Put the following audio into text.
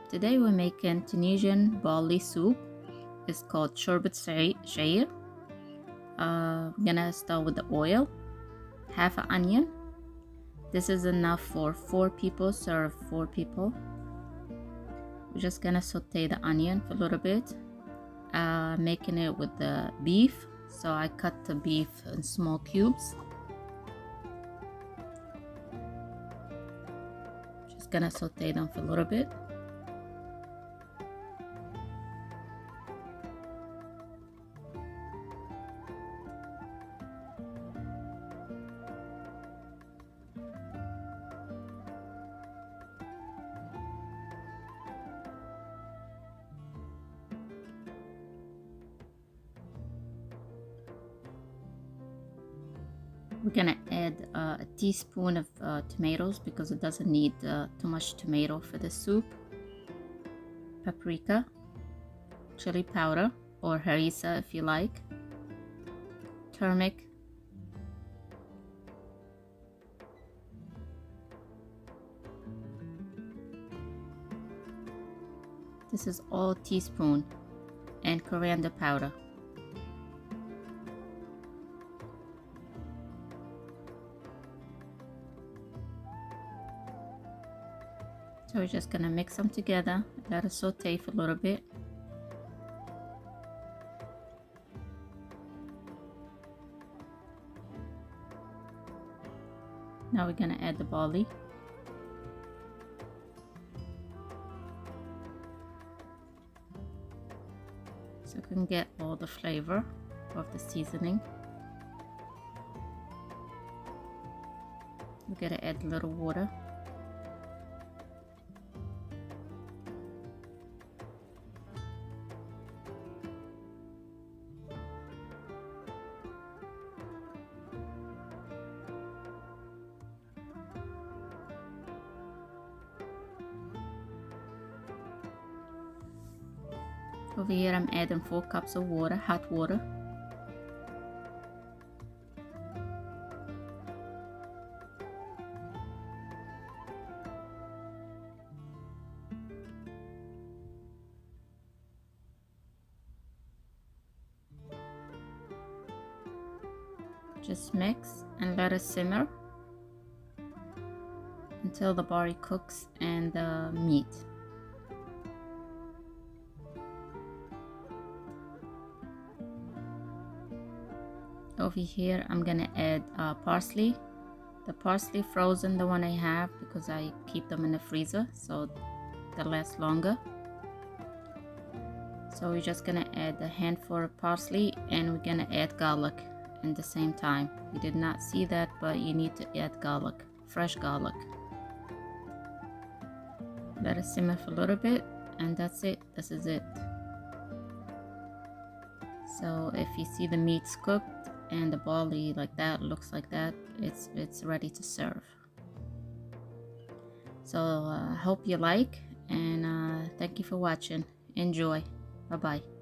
Today we're making Tunisian Barley Soup. It's called Chorba Frik. I'm gonna start with the oil, half an onion. This is enough for 4 people, serve 4 people. We're just gonna saute the onion for a little bit, making it with the beef. So I cut the beef in small cubes. Just gonna saute them for a little bit. We're gonna add a teaspoon of tomatoes because it doesn't need too much tomato for the soup. Paprika, chili powder or harissa if you like, turmeric, this is all teaspoon, and coriander powder. So we're just gonna mix them together, let it saute for a little bit. Now we're gonna add the barley. So you can get all the flavor of the seasoning. We're gonna add a little water. Over here I'm adding 4 cups of water, hot water. Just mix and let it simmer until the barley cooks and the meat. Over here I'm gonna add parsley. The parsley frozen, the one I have, because I keep them in the freezer so they last longer. So we're just gonna add a handful of parsley, and we're gonna add garlic at the same time. You did not see that, but you need to add garlic, fresh garlic. Let it simmer for a little bit, and that's it. This is it. So if you see the meat's cooked and the barley like that, looks like that, it's ready to serve. So I hope you like, and thank you for watching. Enjoy. Bye bye.